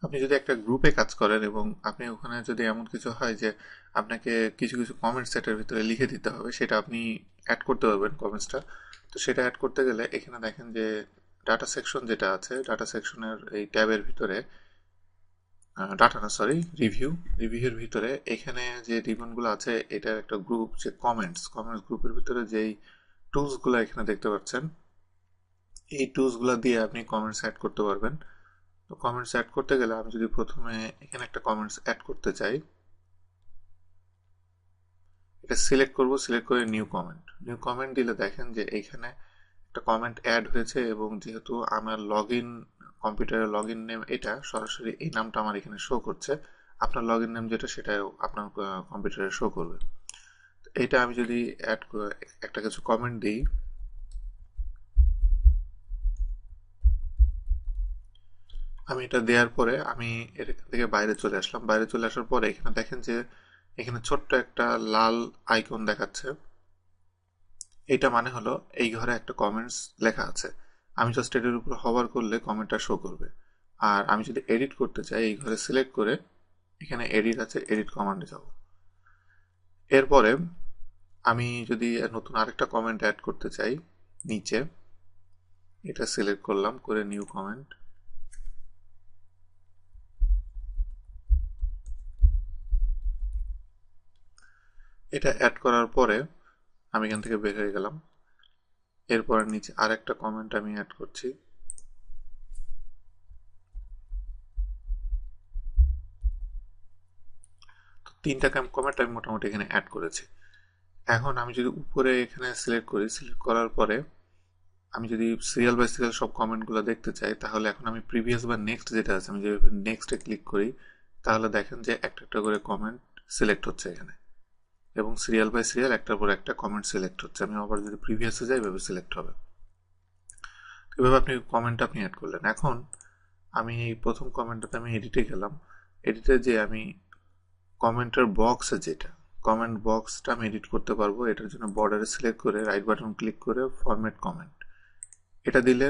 আপনি যদি একটা গ্রুপে কাজ করেন এবং আপনি ওখানে যদি এমন কিছু হয় যে আপনাকে কিছু কিছু কমেন্ট সেটের ভিতরে লিখে দিতে হবে, সেটা আপনি অ্যাড করতে পারবেন কমেন্টসটা। তো সেটা অ্যাড করতে গেলে এখানে দেখেন যে ডাটা সেকশন যেটা আছে, ডাটা সেকশনের এই ট্যাবের ভিতরে, ডাটা না সরি, রিভিউর ভিতরে এখানে যে রিবনগুলো আছে এটার একটা গ্রুপ, যে কমেন্টস গ্রুপের ভিতরে যেই টুলসগুলো এখানে দেখতে পাচ্ছেন, এই টুলসগুলো দিয়ে আপনি কমেন্টস অ্যাড করতে পারবেন। তো কমেন্টস অ্যাড করতে গেলে আমি যদি প্রথমে এখানে একটা কমেন্টস অ্যাড করতে চাই, এটা সিলেক্ট করব, সিলেক্ট করে নিউ কমেন্ট দিলে দেখেন যে এইখানে একটা কমেন্ট অ্যাড হয়েছে, এবং যেহেতু আমার কম্পিউটারের লগ ইন নেম এটা, সরাসরি এই নামটা আমার এখানে শো করছে। আপনার লগ ইন নেম যেটা সেটাও আপনার কম্পিউটারে শো করবে। এটা আমি যদি একটা কিছু কমেন্ট দিই, আমি এটা দেওয়ার পরে আমি এখান থেকে বাইরে চলে আসলাম। বাইরে চলে আসার পরে এখানে দেখেন যে এখানে ছোট্ট একটা লাল আইকন দেখাচ্ছে। এটা মানে হলো এই ঘরে একটা কমেন্টস লেখা আছে। আমি জাস্ট এটার উপর হভার করলে কমেন্টটা শো করবে। আর আমি যদি এডিট করতে চাই, এই ঘরে সিলেক্ট করে এখানে এডিট আছে, এডিট কমান্ডে যাব। এরপরে আমি যদি নতুন আরেকটা কমেন্ট অ্যাড করতে চাই, নিচে এটা সিলেক্ট করলাম, করে নিউ কমেন্ট। এটা অ্যাড করার পরে আমি এখান থেকে বের হয়ে গেলাম। এরপরে নিচে আরেকটা কমেন্ট আমি অ্যাড করছি। তো তিনটা কমেন্ট আমি মোটামুটি এখানে অ্যাড করেছি। এখন আমি যদি উপরে এখানে সিলেক্ট করি, সিলেক্ট করার পরে আমি যদি সিরিয়াল বাই সিরিয়াল সব কমেন্টগুলো দেখতে চাই, তাহলে এখন আমি প্রিভিয়াস বা নেক্সট যেটা আছে, আমি যদি নেক্সটে ক্লিক করি, তাহলে দেখেন যে একটা একটা করে কমেন্ট সিলেক্ট হচ্ছে এখানে, এবং সিরিয়াল বাই সিরিয়াল একটার পর একটা কমেন্ট সিলেক্ট হচ্ছে। আমি আবার যদি প্রিভিয়াসে যাই, এভাবে সিলেক্ট হবে। এভাবে আপনি অ্যাড করলেন। এখন আমি এই প্রথম কমেন্টটাতে আমি এডিটে গেলাম। এডিটে যে আমি কমেন্টের বক্সে যেটা, কমেন্ট বক্সটা আমি এডিট করতে পারবো। এটার জন্য বর্ডারে সিলেক্ট করে রাইট বাটন ক্লিক করে ফরম্যাট কমেন্ট এটা দিলে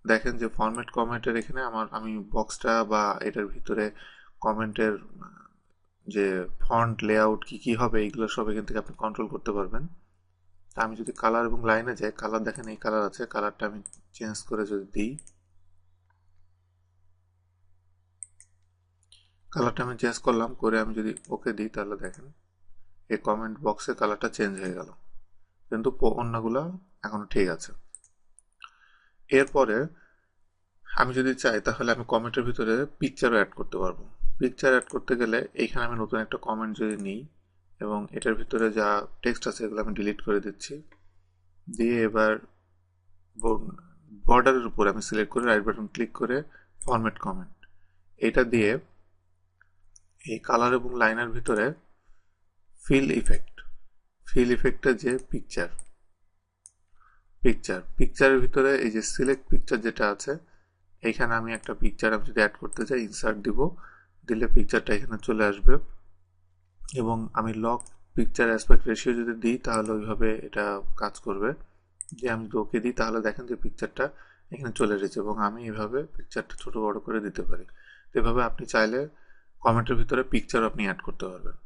দেখেন যে ফরম্যাট কমেন্টের এখানে আমি বক্সটা বা এটার ভিতরে কমেন্টের যে ফন্ট লেআউট কি কি হবে, এইগুলো সব এখান থেকে আপনি কন্ট্রোল করতে পারবেন। আমি যদি কালার এবং লাইনে যাই, কালার দেখেন এই কালার আছে, কালারটা আমি চেঞ্জ করে যদি দিই, কালারটা আমি চেঞ্জ করলাম, করে আমি যদি ওকে দিই, তাহলে দেখেন এই কমেন্ট বক্সে কালারটা চেঞ্জ হয়ে গেল, কিন্তু অন্যগুলো এখনো ঠিক আছে। এরপরে আমি যদি চাই, তাহলে আমি কমেন্টের ভিতরে পিকচারও অ্যাড করতে পারবো। পিকচার অ্যাড করতে গেলে এইখানে আমি নতুন একটা কমেন্ট যদি নিই, এবং এটার ভিতরে যা টেক্সট আছে এগুলো আমি ডিলিট করে দিচ্ছি, দিয়ে এবার বর্ডারের উপর আমি সিলেক্ট করে রাইট বাটন ক্লিক করে ফরম্যাট কমেন্ট এটা দিয়ে এই কালার এবং লাইনের ভিতরে ফিল ইফেক্টের যে পিকচারের ভিতরে এই যে সিলেক্ট পিকচার যেটা আছে, এইখানে আমি একটা পিকচার আমি যদি অ্যাড করতে চাই, ইনসার্ট দিব, দিলে পিকচারটা এখানে চলে আসবে। এবং আমি লক পিকচার অ্যাসপেক্ট রেশিও যদি দিই, তাহলে ওইভাবে এটা কাজ করবে। যে আমি যদি ওকে দিই, তাহলে দেখেন যে পিকচারটা এখানে চলে এসেছে, এবং আমি এভাবে পিকচারটা ছোট বড় করে দিতে পারি। এভাবে আপনি চাইলে কমেন্টের ভিতরে পিকচার আপনি অ্যাড করতে পারবেন।